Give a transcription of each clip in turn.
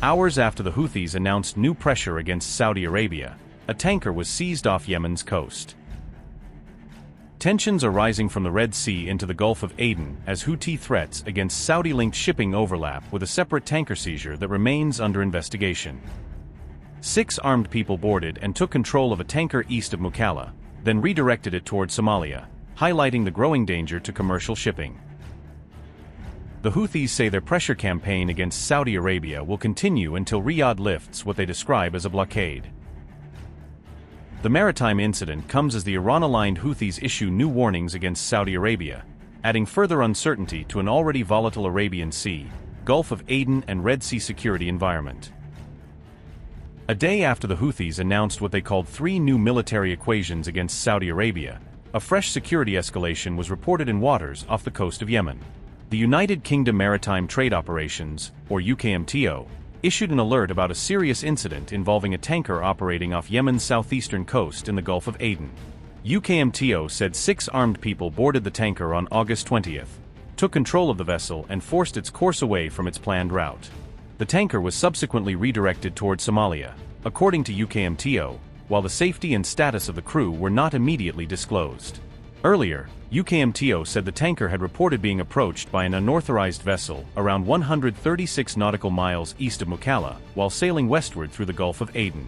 Hours after the Houthis announced new pressure against Saudi Arabia, a tanker was seized off Yemen's coast. Tensions are rising from the Red Sea into the Gulf of Aden as Houthi threats against Saudi-linked shipping overlap with a separate tanker seizure that remains under investigation. 6 armed people boarded and took control of a tanker east of Mukalla, then redirected it toward Somalia, highlighting the growing danger to commercial shipping. The Houthis say their pressure campaign against Saudi Arabia will continue until Riyadh lifts what they describe as a blockade. The Maritime incident comes as the Iran-aligned Houthis issue new warnings against Saudi Arabia, adding further uncertainty to an already volatile Arabian Sea, Gulf of Aden and Red Sea security environment. A day after the Houthis announced what they called 3 new military equations against Saudi Arabia, a fresh security escalation was reported in waters off the coast of Yemen. The United Kingdom Maritime Trade Operations, or UKMTO, issued an alert about a serious incident involving a tanker operating off Yemen's southeastern coast in the Gulf of Aden. UKMTO said 6 armed people boarded the tanker on August 20th, took control of the vessel and forced its course away from its planned route. The tanker was subsequently redirected toward Somalia, according to UKMTO, while the safety and status of the crew were not immediately disclosed. Earlier, UKMTO said the tanker had reported being approached by an unauthorized vessel around 136 nautical miles east of Mukalla while sailing westward through the Gulf of Aden.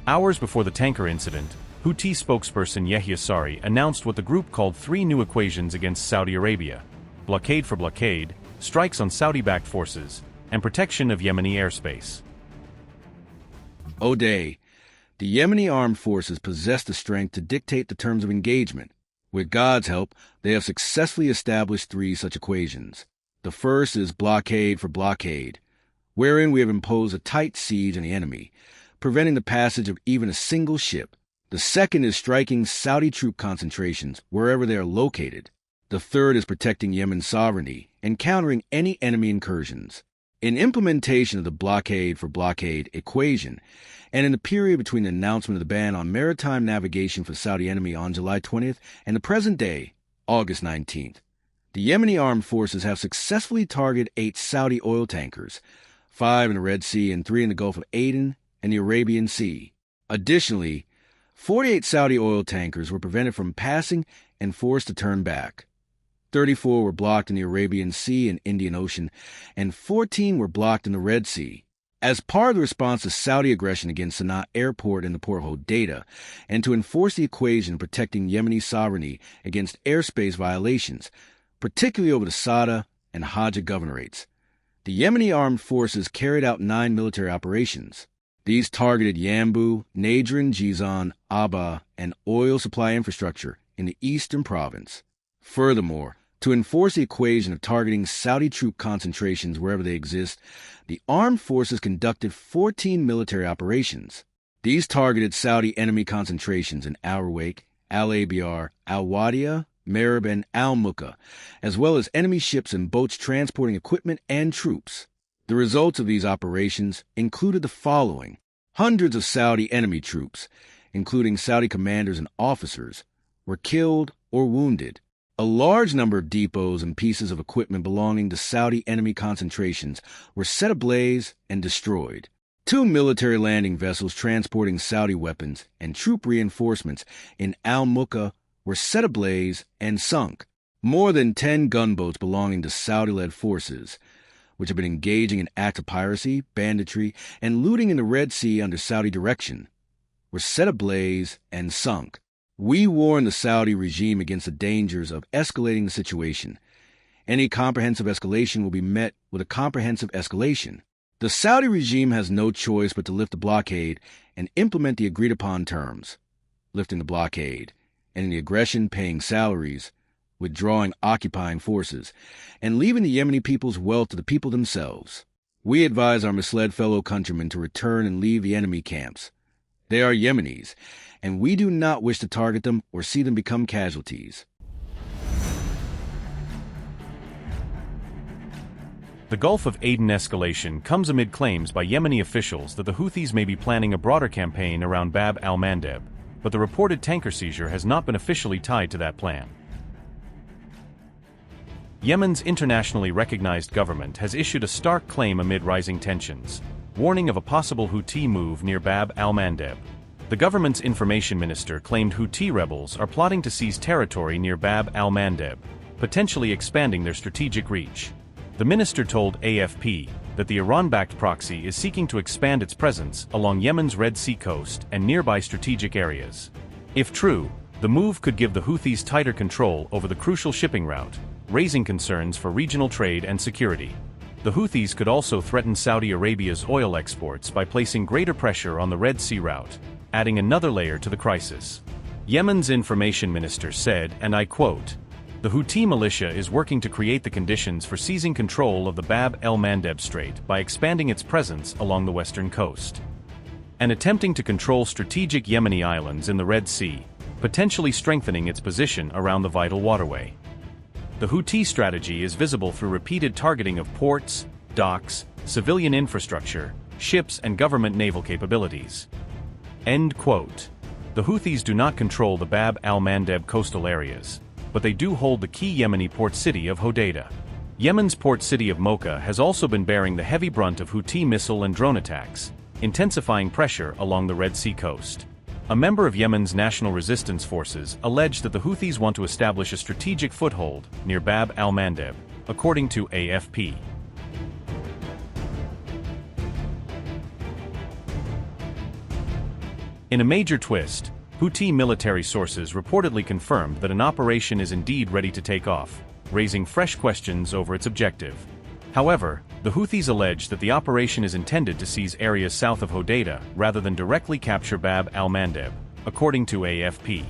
Hours before the tanker incident, Houthi spokesperson Yahya Sari announced what the group called 3 new equations against Saudi Arabia: blockade for blockade, strikes on Saudi-backed forces, and protection of Yemeni airspace. O'Day, the Yemeni armed forces possess the strength to dictate the terms of engagement. With God's help, they have successfully established 3 such equations. The first is blockade for blockade, wherein we have imposed a tight siege on the enemy, preventing the passage of even a single ship. The second is striking Saudi troop concentrations wherever they are located. The third is protecting Yemen's sovereignty and countering any enemy incursions. In implementation of the blockade for blockade equation, and in the period between the announcement of the ban on maritime navigation for Saudi enemy on July 20th and the present day, August 19th, the Yemeni armed forces have successfully targeted 8 Saudi oil tankers, 5 in the Red Sea and 3 in the Gulf of Aden and the Arabian Sea. Additionally, 48 Saudi oil tankers were prevented from passing and forced to turn back. 34 were blocked in the Arabian Sea and Indian Ocean, and 14 were blocked in the Red Sea. As part of the response to Saudi aggression against Sana'a Airport and the Port of Hodeidah, and to enforce the equation protecting Yemeni sovereignty against airspace violations, particularly over the Sada and Hajj governorates, the Yemeni armed forces carried out 9 military operations. These targeted Yanbu, Nadran, Jizan, Aba, and oil supply infrastructure in the eastern province. Furthermore, to enforce the equation of targeting Saudi troop concentrations wherever they exist, the armed forces conducted 14 military operations. These targeted Saudi enemy concentrations in Al-Rawaiq, Al-Abyar, Al-Wadiya, Marib, and Al-Mukka, as well as enemy ships and boats transporting equipment and troops. The results of these operations included the following: hundreds of Saudi enemy troops, including Saudi commanders and officers, were killed or wounded. A large number of depots and pieces of equipment belonging to Saudi enemy concentrations were set ablaze and destroyed. 2 military landing vessels transporting Saudi weapons and troop reinforcements in Al-Mukka were set ablaze and sunk. More than 10 gunboats belonging to Saudi-led forces, which have been engaging in acts of piracy, banditry, and looting in the Red Sea under Saudi direction, were set ablaze and sunk. We warn the Saudi regime against the dangers of escalating the situation. Any comprehensive escalation will be met with a comprehensive escalation. The Saudi regime has no choice but to lift the blockade and implement the agreed-upon terms, lifting the blockade, ending the aggression, paying salaries, withdrawing occupying forces, and leaving the Yemeni people's wealth to the people themselves. We advise our misled fellow countrymen to return and leave the enemy camps. They are Yemenis, and we do not wish to target them or see them become casualties. The Gulf of Aden escalation comes amid claims by Yemeni officials that the Houthis may be planning a broader campaign around Bab al-Mandeb, but the reported tanker seizure has not been officially tied to that plan. Yemen's internationally recognized government has issued a stark claim amid rising tensions. warning of a possible Houthi move near Bab al-Mandeb. The government's information minister claimed Houthi rebels are plotting to seize territory near Bab al-Mandeb, potentially expanding their strategic reach. The minister told AFP that the Iran-backed proxy is seeking to expand its presence along Yemen's Red Sea coast and nearby strategic areas. If true, the move could give the Houthis tighter control over the crucial shipping route, raising concerns for regional trade and security. The Houthis could also threaten Saudi Arabia's oil exports by placing greater pressure on the Red Sea route, adding another layer to the crisis. Yemen's information minister said, and I quote, "The Houthi militia is working to create the conditions for seizing control of the Bab el-Mandeb Strait by expanding its presence along the western coast and attempting to control strategic Yemeni islands in the Red Sea, potentially strengthening its position around the vital waterway." The Houthi strategy is visible through repeated targeting of ports, docks, civilian infrastructure, ships and government naval capabilities. End quote. The Houthis do not control the Bab al-Mandeb coastal areas, but they do hold the key Yemeni port city of Hodeidah. Yemen's port city of Mocha has also been bearing the heavy brunt of Houthi missile and drone attacks, intensifying pressure along the Red Sea coast. A member of Yemen's national resistance forces alleged that the Houthis want to establish a strategic foothold near Bab al-Mandeb, according to AFP. In a major twist, Houthi military sources reportedly confirmed that an operation is indeed ready to take off, raising fresh questions over its objective. However, the Houthis allege that the operation is intended to seize areas south of Hodeidah rather than directly capture Bab al-Mandeb, according to AFP.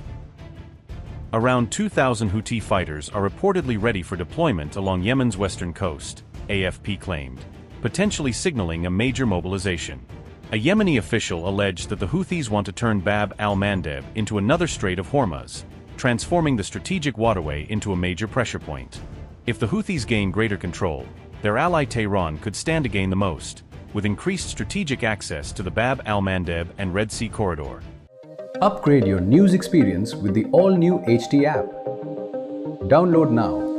Around 2,000 Houthi fighters are reportedly ready for deployment along Yemen's western coast, AFP claimed, potentially signaling a major mobilization. A Yemeni official alleged that the Houthis want to turn Bab al-Mandeb into another Strait of Hormuz, transforming the strategic waterway into a major pressure point. If the Houthis gain greater control, their ally Tehran could stand to gain the most, with increased strategic access to the Bab al-Mandeb and Red Sea corridor. Upgrade your news experience with the all-new HT app. Download now.